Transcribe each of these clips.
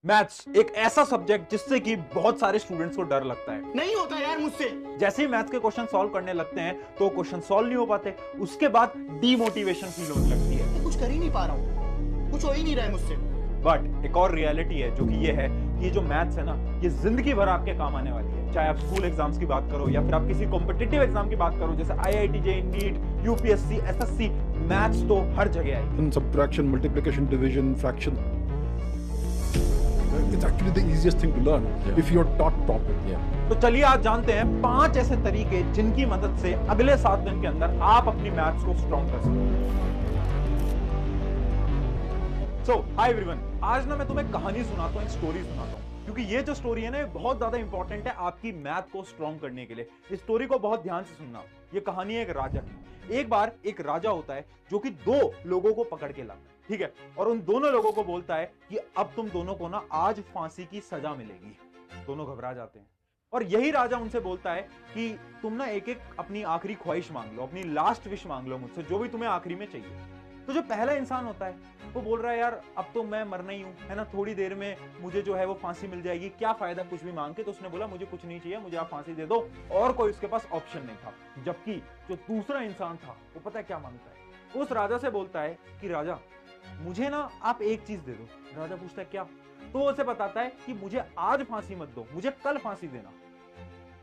Maths एक ऐसा subject जिससे कि बहुत सारे स्टूडेंट्स को डर लगता है। नहीं होता यार मुझसे। जैसे ही मैथ्स के क्वेश्चन सॉल्व करने लगते हैं तो क्वेश्चन सॉल्व नहीं हो पाते, उसके बाद डीमोटिवेशन फील होने लगती है। मैं कुछ कर ही नहीं पा रहा हूँ, कुछ हो ही नहीं रहा है मुझसे। बट एक और रियलिटी है जो कि ये है कि ये जो मैथ्स है ना, ये जिंदगी भर आपके काम आने वाली है। चाहे आप स्कूल एग्जाम्स की बात करो या फिर आप किसी कॉम्पिटिटिव एग्जाम की बात करो, जैसे IIT JEE NEET UPSC SSC, maths तो हर जगह आएगी। Subtraction, multiplication, division, fraction. It's actually the easiest thing to learn if you're taught properly. तो चलिए आज जानते हैं 5 ऐसे तरीके जिनकी मदद से अगले 7 दिन के अंदर आप अपनी मैथ्स को स्ट्रॉन्ग कर सकते हैं। हाय एवरीवन, आज ना मैं तुम्हें कहानी सुनाता हूँ, एक स्टोरी सुनाता हूँ, क्योंकि ये जो स्टोरी है ना, ये बहुत ज्यादा इंपॉर्टेंट है आपकी मैथ को स्ट्रॉन्ग करने के लिए। इस स्टोरी को बहुत ध्यान से सुनना। ये कहानी है एक राजा की। एक बार एक राजा होता है जो कि 2 लोगों को पकड़ के लाता है, ठीक है, और उन दोनों लोगों को बोलता है कि अब तुम दोनों को ना आज फांसी की सजा मिलेगी। दोनों घबरा जाते हैं और यही राजा उनसे बोलता है कि तुम ना एक एक अपनी आखिरी ख्वाहिश मांग लो, अपनी लास्ट विश मांग लो मुझसे, जो भी तुम्हें आखिरी में चाहिए। तो जो पहला इंसान होता है वो बोल रहा है यार अब तो मैं मरना ही हूं, है ना, थोड़ी देर में मुझे जो है वो फांसी मिल जाएगी, क्या फायदा कुछ भी मांग के। तो उसने बोला मुझे कुछ नहीं चाहिए, मुझे आप फांसी दे दो, और कोई उसके पास ऑप्शन नहीं था। जबकि जो दूसरा इंसान था वो पता है क्या मांगता है, उस राजा से बोलता है कि राजा मुझे ना आप एक चीज दे दो। राजा पूछता है क्या? तो वो उसे बताता है कि मुझे आज फांसी मत दो, मुझे कल फांसी देना।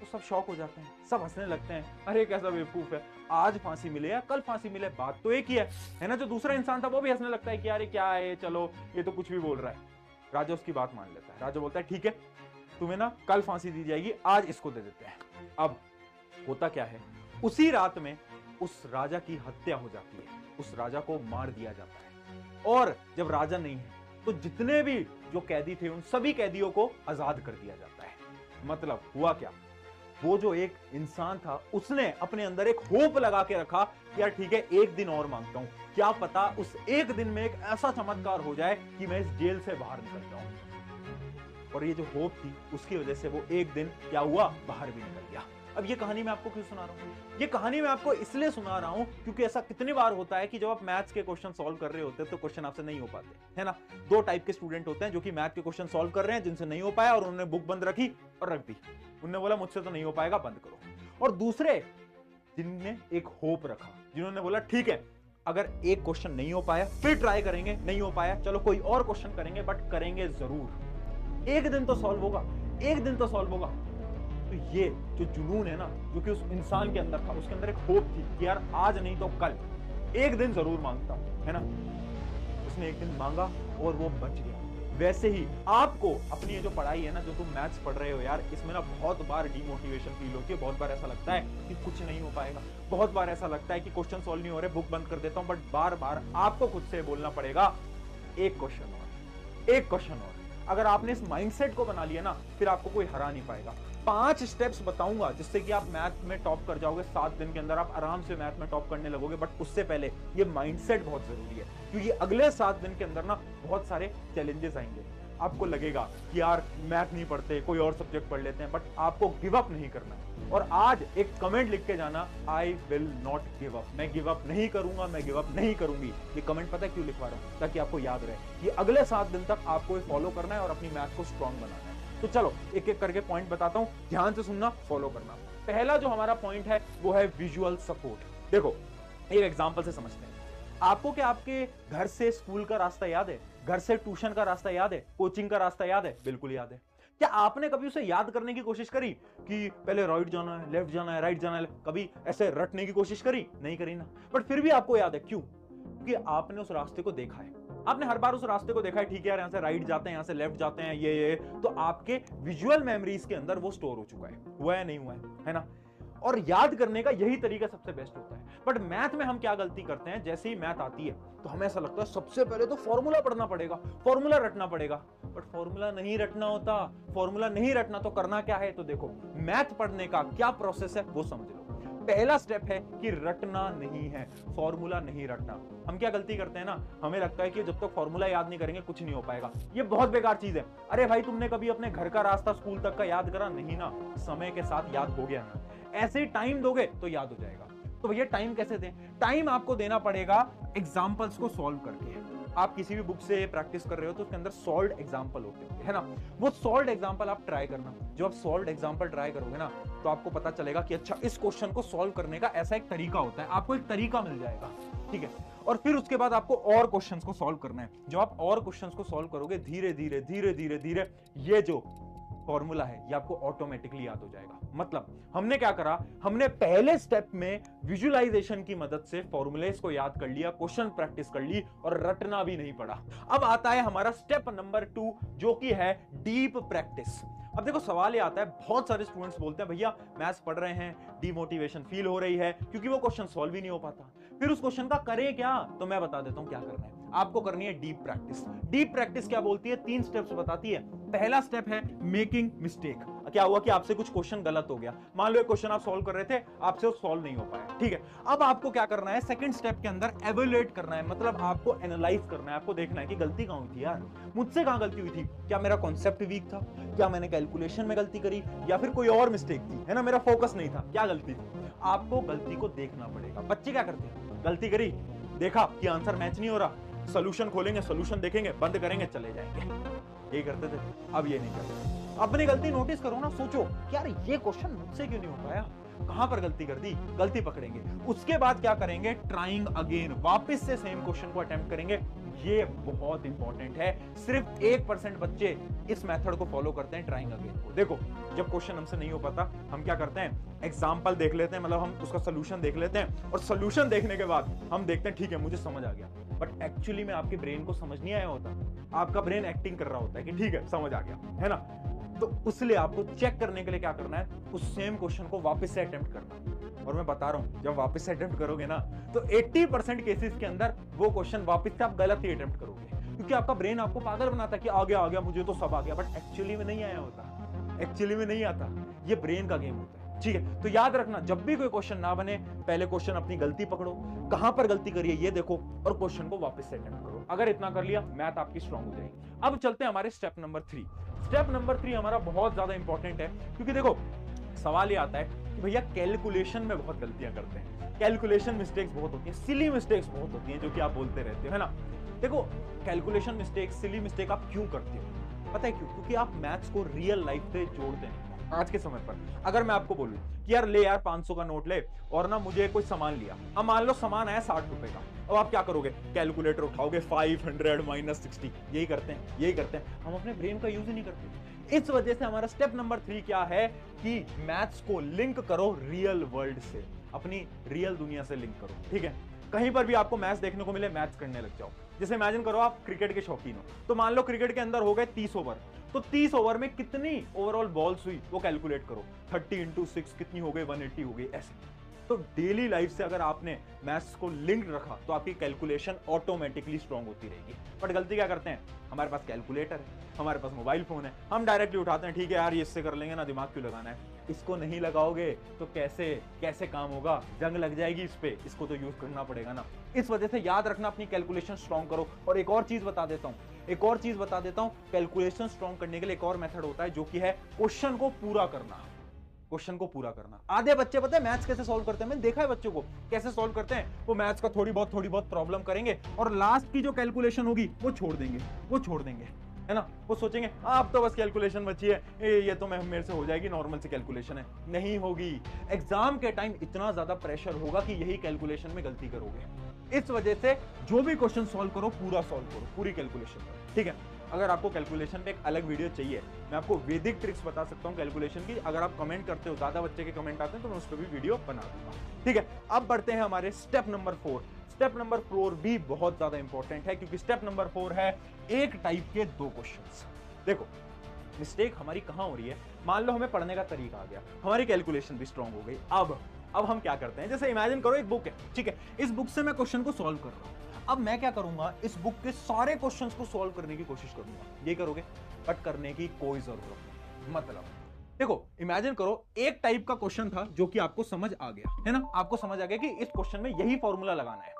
तो सब शॉक हो जाते हैं, सब हंसने लगते हैं, अरे कैसा बेवकूफ है, आज फांसी मिले या कल फांसी मिले, बात तो एक ही है ना। जो दूसरा इंसान था वो भी हंसने लगता है कि यार क्या है, चलो ये तो कुछ भी बोल रहा है। राजा उसकी बात मान लेता है। राजा बोलता है ठीक है, तुम्हें ना कल फांसी दी जाएगी, आज इसको दे देते हैं। अब होता क्या है, उसी रात में उस राजा की हत्या हो जाती है, उस राजा को मार दिया जाता है। और जब राजा नहीं है तो जितने भी जो कैदी थे उन सभी कैदियों को आजाद कर दिया जाता है। मतलब हुआ क्या, वो जो एक इंसान था उसने अपने अंदर एक होप लगा के रखा कि यार ठीक है, एक दिन और मांगता हूं, क्या पता उस एक दिन में एक ऐसा चमत्कार हो जाए कि मैं इस जेल से बाहर निकल जाऊं। और ये जो होप थी उसकी वजह से वो एक दिन क्या हुआ, बाहर भी निकल गया। अब ये कहानी मैं आपको क्यों सुना रहा हूं? ये कहानी मैं आपको इसलिए सुना रहा हूं क्योंकि ऐसा कितनी बार होता है कि जब आप मैथ्स के क्वेश्चन सॉल्व कर रहे होते हैं तो क्वेश्चन आपसे नहीं हो पाते, है ना। 2 टाइप के स्टूडेंट होते हैं जो कि मैथ के क्वेश्चन सॉल्व कर रहे हैं, जिनसे नहीं हो पाया और उन्होंने बुक बंद रखी और रख दी। उन्होंने बोला मुझसे तो नहीं हो पाएगा, बंद करो। और दूसरे जिनने एक होप रखा, जिन्होंने बोला ठीक है, अगर एक क्वेश्चन नहीं हो पाया फिर ट्राई करेंगे, नहीं हो पाया चलो कोई और क्वेश्चन करेंगे, बट करेंगे जरूर, एक दिन तो सॉल्व होगा, एक दिन तो सॉल्व होगा। तो ये जो जुनून है ना, जो कि उस इंसान के अंदर था, उसके अंदर एक होप थी कि यार आज नहीं तो कल, एक दिन जरूर मांगता हूं, है ना। उसने एक दिन मांगा और वो बच गया। वैसे ही आपको अपनी ये जो पढ़ाई है ना, जो तुम मैथ्स पढ़ रहे हो यार, इसमें ना बहुत बार डीमोटिवेशन फील होती है, बहुत बार ऐसा लगता है कि कुछ नहीं हो पाएगा, बहुत बार ऐसा लगता है कि क्वेश्चन सॉल्व नहीं हो रहे, बुक बंद कर देता हूं। बट बार बार आपको खुद से बोलना पड़ेगा एक क्वेश्चन और, एक क्वेश्चन और। अगर आपने इस माइंडसेट को बना लिया ना, फिर आपको कोई हरा नहीं पाएगा। 5 स्टेप्स बताऊंगा जिससे कि आप मैथ में टॉप कर जाओगे। 7 दिन के अंदर आप आराम से मैथ में टॉप करने लगोगे। बट उससे पहले ये माइंडसेट बहुत जरूरी है, क्योंकि अगले 7 दिन के अंदर ना बहुत सारे चैलेंजेस आएंगे। आपको लगेगा कि यार मैथ नहीं पढ़ते, कोई और सब्जेक्ट पढ़ लेते हैं, बट आपको गिव अप नहीं करना। और आज एक कमेंट लिख के जाना, I will not give up. मैं गिव अप नहीं करूंगा, मैं गिव अप नहीं करूंगी। ये कमेंट पता है क्यों लिखवा रहा हूं? ताकि आपको याद रहे कि अगले 7 दिन तक आपको फॉलो करना है और अपनी मैथ को स्ट्रॉन्ग बनाना है। तो चलो एक एक करके पॉइंट बताता हूं, ध्यान से सुनना, फॉलो करना। पहला जो हमारा पॉइंट है वो है विजुअल सपोर्ट। देखो एक एग्जांपल से समझते हैं। आपको क्या आपके घर से स्कूल का रास्ता याद है? घर से ट्यूशन का रास्ता याद है? कोचिंग का रास्ता याद है? बिल्कुल याद है। क्या आपने कभी उसे याद करने की कोशिश करी कि पहले राइट जाना है, लेफ्ट जाना है, राइट जाना है? कभी ऐसे रटने की कोशिश करी? नहीं करी ना। बट फिर भी आपको याद है, क्यों? क्योंकि आपने उस रास्ते को देखा है, आपने हर बार उस रास्ते को देखा है। ठीक है यार, यहाँ से राइट जाते हैं, यहाँ से लेफ्ट जाते हैं, ये तो आपके विजुअल मेमोरीज के अंदर वो स्टोर हो चुका है। हुआ है नहीं हुआ है ना। और याद करने का यही तरीका सबसे बेस्ट होता है। बट मैथ में हम क्या गलती करते हैं, जैसे ही मैथ आती है तो हमें ऐसा लगता है सबसे पहले तो फॉर्मूला पढ़ना पड़ेगा, फॉर्मूला रटना पड़ेगा। बट फॉर्मूला नहीं रटना होता। फॉर्मूला नहीं रटना तो करना क्या है? तो देखो मैथ पढ़ने का क्या प्रोसेस है वो समझ लो। पहला स्टेप है कि रटना नहीं है, फॉर्मूला नहीं रटना। हम क्या गलती करते हैं ना, हमें लगता है कि जब तक फॉर्मूला याद नहीं करेंगे कुछ नहीं हो पाएगा। ये बहुत बेकार चीज है। अरे भाई, तुमने कभी अपने घर का रास्ता स्कूल तक का याद करा? नहीं ना। समय के साथ याद हो गया ना। ऐसे ही टाइम दोगे तो याद हो जाएगा। तो भैया टाइम कैसे दें? टाइम आपको देना पड़ेगा एग्जाम्पल्स को सॉल्व करके। आप किसी भी बुक से प्रैक्टिस कर रहे हो तो उसके अंदर सॉल्व्ड एग्जाम्पल होते हैं, है ना? वो सॉल्व्ड एग्जाम्पल आप ट्राई करना। जब आप सॉल्व्ड एग्जाम्पल ट्राई करोगे ना, तो आपको पता चलेगा कि अच्छा, इस क्वेश्चन को सॉल्व करने का ऐसा एक तरीका होता है। आपको एक तरीका मिल जाएगा, ठीक है? और फिर उसके बाद आपको और क्वेश्चंस को सॉल्व करना है। जब आप और क्वेश्चंस को सॉल्व करोगे, धीरे धीरे धीरे धीरे धीरे ये जो फॉर्मूला है ये आपको ऑटोमेटिकली याद हो जाएगा। मतलब हमने क्या करा, हमने पहले स्टेप में विजुअलाइजेशन की मदद से फॉर्मूलेस को याद कर लिया, क्वेश्चन प्रैक्टिस कर ली और रटना भी नहीं पड़ा। अब आता है हमारा स्टेप नंबर 2, जो कि है डीप प्रैक्टिस। अब देखो सवाल ये आता है, बहुत सारे स्टूडेंट्स बोलते हैं भैया मैथ्स पढ़ रहे हैं, डिमोटिवेशन फील हो रही है क्योंकि वो क्वेश्चन सॉल्व ही नहीं हो पाता। फिर उस क्वेश्चन का करें क्या? तो मैं बता देता हूं क्या करना है। आपको करनी है डीप प्रैक्टिस। डीप प्रैक्टिस क्या बोलती है? 3 स्टेप्स बताती है। पहला स्टेप है मेकिंग मिस्टेक। क्या हुआ कि आपसे कुछ क्वेश्चन गलत हो गया, मान लो एक क्वेश्चन आप सॉल्व कर रहे थे, आपसे वो सॉल्व नहीं हो पाया, ठीक है? अब आपको क्या करना है, सेकंड स्टेप के अंदर एवेल्युएट करना है, मतलब आपको एनालाइज करना है। आपको देखना है कि गलती कहां हुई थी यार, मुझसे कहां गलती हुई थी, क्या मेरा कॉन्सेप्ट वीक था, क्या मैंने कैलकुलेशन में गलती करी, या फिर कोई और मिस्टेक थी, है ना? मेरा फोकस नहीं था, क्या गलती थी? आपको गलती को देखना पड़ेगा। बच्चे क्या करते हैं, गलती करी, देखा कि आंसर मैच नहीं हो रहा, सोल्यूशन खोलेंगे, सोल्यूशन देखेंगे, बंद करेंगे, चले जाएंगे। यही करते थे, अब ये नहीं करते। अपनी गलती नोटिस करो ना, सोचो कि यार ये क्वेश्चन मुझसे क्यों नहीं हो पाया, कहां पर गलती कर दी, गलती पकड़ेंगे। उसके बाद क्या करेंगे, ट्राइंग अगेन, वापस से सेम क्वेश्चन को अटेम्प्ट करेंगे। ये बहुत इंपॉर्टेंट है। सिर्फ 1% बच्चे इस मेथड को फॉलो करते हैं, ट्राइंग अगेन को। देखो जब क्वेश्चन हमसे नहीं हो पाता, हम क्या करते हैं, एग्जाम्पल देख लेते हैं, मतलब हम उसका सोल्यूशन देख लेते हैं, और सोल्यूशन देखने के बाद हम देखते हैं ठीक है मुझे समझ आ गया, बट एक्चुअली में आपके ब्रेन को समझ नहीं आया होता। आपका ब्रेन एक्टिंग कर रहा होता है कि ठीक है समझ आ गया, है ना? तो उसलिए आपको चेक करने के लिए क्या करना है, उस सेम क्वेश्चन को वापस से अटेम्प्ट करना। और मैं बता रहा हूं, जब वापस से अटेम्प्ट करोगे ना, तो 80% केसेस के अंदर वो क्वेश्चन वापस से आप गलत ही अटेम्प्ट करोगे, क्योंकि आपका ब्रेन आपको पागल बनाता है कि आ गया मुझे तो सब आ गया, बट एक्चुअली में नहीं आया होता, एक्चुअली में नहीं आता। ये ब्रेन का गेम होता है, ठीक है? तो याद रखना, जब भी कोई क्वेश्चन ना बने, पहले क्वेश्चन अपनी गलती पकड़ो, कहां पर गलती करिए ये देखो, और क्वेश्चन को वापस से अटेम्प्ट करो। अगर इतना कर लिया, मैथ आपकी स्ट्रांग हो जाएगी। अब चलते हैं हमारे स्टेप नंबर 3। स्टेप नंबर 3 हमारा बहुत ज्यादा इंपॉर्टेंट है, क्योंकि देखो सवाल ये आता है कि भैया कैलकुलेशन में बहुत गलतियां करते हैं, कैलकुलेशन मिस्टेक्स बहुत होती हैं, सिली मिस्टेक्स बहुत होती हैं, जो कि आप बोलते रहते हो, है ना? देखो कैलकुलेशन मिस्टेक, सिली मिस्टेक आप क्यों करते हो, पता है क्यों? क्योंकि आप मैथ्स को रियल लाइफ से जोड़ते हैं। आज के समय पर अगर मैं आपको बोलूं कि यार ले यार 500 का नोट ले, और ना मुझे कोई सामान लिया, अब मान लो सामान आया 60 रुपए का, अब आप क्या करोगे, कैलकुलेटर उठाओगे, 500 माइनस 60, यही करते हैं। हम अपने ब्रेन का यूज ही नहीं करते। इस वजह से हमारा स्टेप नंबर 3 क्या है कि मैथ्स को लिंक करो रियल वर्ल्ड से, अपनी रियल दुनिया से लिंक करो, ठीक है? कहीं पर भी आपको मैथ्स देखने को मिले, मैथ्स करने लग जाओ। जैसे इमेजिन करो आप क्रिकेट के शौकीन हो, तो मान लो क्रिकेट के अंदर हो गए 30 ओवर, तो 30 ओवर में कितनी ओवरऑल बॉल्स हुई वो कैलकुलेट करो, 30 इंटू 6 कितनी हो गई, 180 हो गई, ऐसे। तो डेली लाइफ से अगर आपने मैथ्स को लिंक रखा तो आपकी कैलकुलेशन ऑटोमेटिकली स्ट्रांग होती रहेगी। बट गलती क्या करते हैं, हमारे पास कैलकुलेटर है, हमारे पास मोबाइल फोन है, हम डायरेक्टली उठाते हैं, ठीक है यार ये इससे कर लेंगे ना, दिमाग क्यों लगाना है। इसको नहीं लगाओगे तो कैसे काम होगा, जंग लग जाएगी इस पे, इसको तो यूज करना पड़ेगा ना। इस वजह से याद रखना, अपनी कैलकुलेशन स्ट्रांग करो। और एक और चीज बता देता हूं, कैलकुलेशन स्ट्रांग करने के लिए एक और मेथड होता है, जो कि है क्वेश्चन को पूरा करना। आधे बच्चे पता है मैथ्स कैसे सॉल्व करते हैं, मैंने देखा है बच्चों को कैसे सॉल्व करते हैं। वो मैथ्स का थोड़ी बहुत प्रॉब्लम करेंगे, और लास्ट की जो कैलकुलेशन होगी वो छोड़ देंगे, है ना? वो सोचेंगे आप तो बस कैलकुलेशन बची है, ये तो मेरे से हो जाएगी, नॉर्मल से कैलकुलेशन है। नहीं होगी। एग्जाम के टाइम इतना ज्यादा प्रेशर होगा कि यही कैलकुलेशन में गलती करोगे। इस वजह से जो भी क्वेश्चन सॉल्व करो, पूरा सॉल्व करो, पूरी कैलकुलेशन करो, ठीक है? अगर आपको कैलकुलेशन पे एक अलग वीडियो चाहिए, मैं आपको वैदिक ट्रिक्स बता सकता हूं कैलकुलेशन की। अगर आप कमेंट करते हो, ज्यादा बच्चे के कमेंट आते हैं, तो मैं उस पर भी वीडियो बना दूंगा, ठीक है? अब बढ़ते हैं हमारे स्टेप नंबर 4। स्टेप नंबर 4 भी बहुत ज्यादा इंपॉर्टेंट है, क्योंकि स्टेप नंबर 4 है एक टाइप के 2 क्वेश्चंस। देखो मिस्टेक हमारी कहां हो रही है, मान लो हमें पढ़ने का तरीका आ गया, हमारी कैलकुलेशन भी स्ट्रांग हो गई। अब हम क्या करते हैं, जैसे इमेजिन करो एक बुक है, ठीक है? इस बुक से मैं क्वेश्चन को सॉल्व कर रहा हूं। अब मैं क्या करूंगा, इस बुक के सारे क्वेश्चंस को सॉल्व करने की कोशिश करूंगा। ये करोगे, बट करने की कोई जरूरत नहीं। मतलब देखो इमेजिन करो एक टाइप का क्वेश्चन था जो कि आपको समझ आ गया, है ना? आपको समझ आ गया कि इस क्वेश्चन में यही फॉर्मूला लगाना है,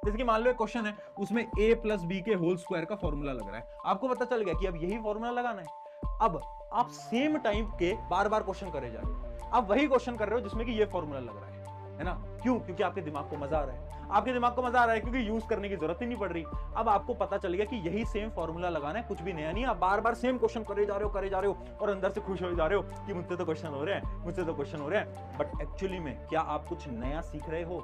जैसे कि मान लो एक क्वेश्चन है, उसमें a + b के होल स्क्वायर का फॉर्मूला लग रहा है। आपको पता चल गया कि अब यही फॉर्मूला लगाना है। अब आप सेम टाइप के बार बार क्वेश्चन करे जा रहे हो, आप वही क्वेश्चन कर रहे हो जिसमें कि ये फॉर्मूला लग रहा है। है ना? क्यों? क्योंकि आपके दिमाग को मजा आ रहा है। आपके दिमाग को मजा आ रहा है क्योंकि यूज करने की जरूरत ही नहीं पड़ रही। अब आपको पता चल गया कि यही सेम फॉर्मूला लगाना है, कुछ भी नया नहीं है। आप बार बार सेम क्वेश्चन करे जा रहे हो और अंदर से खुश हो जा रहे हो कि मुझसे तो क्वेश्चन हो रहे हैं, मुझसे तो क्वेश्चन हो रहे हैं। बट एक्चुअली में क्या आप कुछ नया सीख रहे हो?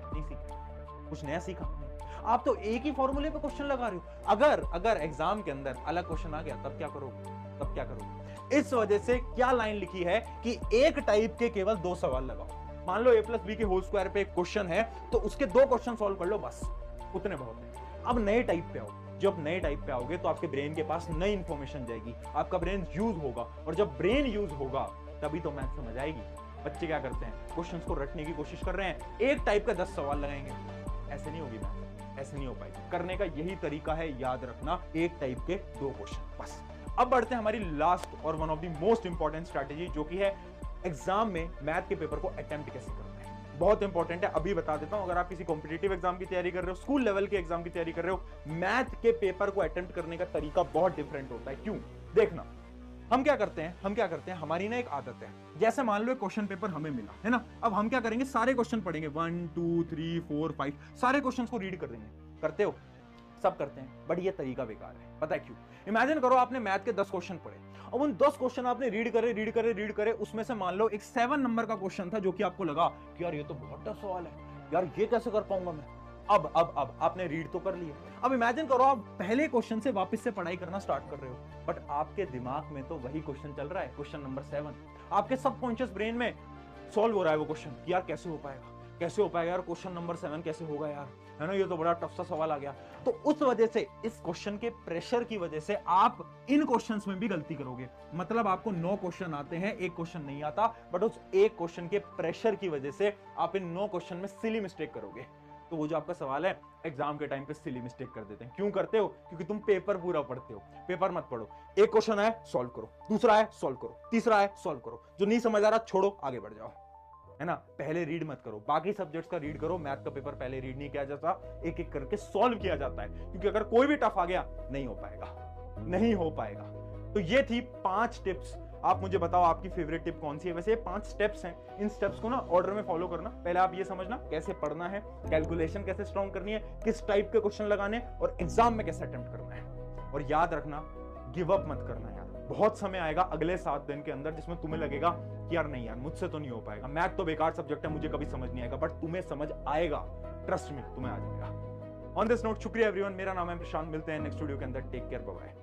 नहीं सीख रहे। कुछ नया सीखा? आप तो एक ही फॉर्मूले पे क्वेश्चन लगा रहे हो। अगर एग्जाम के अंदर अलग क्वेश्चन आ गया तब क्या करोगे? इस वजह से क्या लाइन लिखी है कि एक टाइप के केवल 2 सवाल लगाओ। मान लो a+b के होल स्क्वायर पे एक क्वेश्चन है तो उसके 2 क्वेश्चन सॉल्व कर लो, बस उतने बहुत है। अब नए टाइप पे आओ। जब नए टाइप पे आओगे तो आपके ब्रेन के पास नई इंफॉर्मेशन जाएगी, आपका ब्रेन यूज होगा, और जब ब्रेन यूज होगा तभी तो मैथ समझ आएगी। बच्चे क्या करते हैं? क्वेश्चंस को रटने की कोशिश कर रहे हैं, एक टाइप का 10 सवाल लगाएंगे। ऐसे नहीं होगी मैथ, ऐसे नहीं हो पाएगी। करने का यही तरीका है, याद रखना, एक टाइप के 2 क्वेश्चन बस। अब बढ़ते हैं हमारी लास्ट और one of the most important strategy, जो कि है एग्जाम में मैथ के पेपर को अटेम्प्ट कैसे करना है। बहुत इंपॉर्टेंट है, अभी बता देता हूं। अगर आप किसी कॉम्पिटिटिव एग्जाम की तैयारी कर रहे हो, स्कूल लेवल के एग्जाम की तैयारी कर रहे हो, मैथ के पेपर को अटेम्प्ट करने का तरीका बहुत डिफरेंट होता है। क्यों? देखना, हम क्या करते हैं, हमारी ना एक आदत है। जैसे मान लो एक क्वेश्चन पेपर हमें मिला है ना, अब हम क्या करेंगे, सारे क्वेश्चन पढ़ेंगे, 1 2 3 4 5 सारे क्वेश्चन को रीड कर देंगे। करते हो? सब करते हैं, बट ये तरीका बेकार है। पता है क्यों? इमेजिन करो आपने मैथ के 10 क्वेश्चन पढ़े, अब उन 10 क्वेश्चन आपने रीड करे, उसमें से मान लो एक 7 नंबर का क्वेश्चन था जो कि आपको लगा कि यार ये तो बहुत टफ सवाल है, यार ये कैसे कर पाऊंगा मैं। अब आपने रीड तो कर लिया। अब इमेजिन करो आप पहले क्वेश्चन से वापस से पढ़ाई करना स्टार्ट कर रहे हो, बट आपके दिमाग में तो वही क्वेश्चन चल रहा है, क्वेश्चन नंबर 7। आपके सबकॉन्शियस ब्रेन में सॉल्व हो रहा है वो क्वेश्चन कि यार कैसे हो पाएगा यार, क्वेश्चन नंबर 7 कैसे होगा यार, है ना, ये तो बड़ा टफ सा सवाल आ गया। तो उस वजह से, इस क्वेश्चन के प्रेशर की वजह से आप इन क्वेश्चंस में भी गलती करोगे। मतलब आपको 9 क्वेश्चन आते हैं, एक क्वेश्चन नहीं आता, बट उस एक क्वेश्चन के प्रेशर की वजह से आप इन 9 क्वेश्चन में सिली मिस्टेक करोगे। तो वो जो आपका सवाल है, एग्जाम के टाइम पे सिली मिस्टेक कर देते हैं। क्यों करते हो? क्योंकि तुम पेपर पूरा पढ़ते हो। पेपर मत पढ़ो, एक क्वेश्चन है सॉल्व करो, दूसरा है सॉल्व करो, तीसरा है सॉल्व करो, जो नहीं समझ आ रहा छोड़ो, आगे बढ़ जाओ, है ना। पहले रीड मत करो, बाकी सब्जेक्ट्स का रीड करो। मैथ का पेपर पहले रीड नहीं किया जाता, एक एक करके सॉल्व किया जाता है, क्योंकि अगर कोई भी टफ आ गया नहीं हो पाएगा। तो ये थी 5 टिप्स। आप मुझे बताओ आपकी फेवरेट टिप कौन सी है। वैसे 5 स्टेप्स हैं, इन स्टेप्स को ना ऑर्डर में फॉलो करना। पहले आप ये समझना कैसे पढ़ना है, कैलकुलेशन कैसे स्ट्रॉन्ग करनी है, किस टाइप के क्वेश्चन लगाने, और एग्जाम में कैसे अटेम्प्ट करना है। और याद रखना, गिव अप मत करना यार। बहुत समय आएगा अगले 7 दिन के अंदर जिसमें तुम्हें लगेगा कि यार नहीं यार, मुझसे तो नहीं हो पाएगा, मैथ तो बेकार सब्जेक्ट है, मुझे कभी समझ नहीं आएगा, बट तुम्हें समझ आएगा, ट्रस्ट मी, तुम्हें आ जाएगा। ऑन दिस नोट, शुक्रिया एवरीवन। मेरा नाम है प्रशांत, मिलते हैं नेक्स्ट वीडियो के अंदर। Take care, bye bye.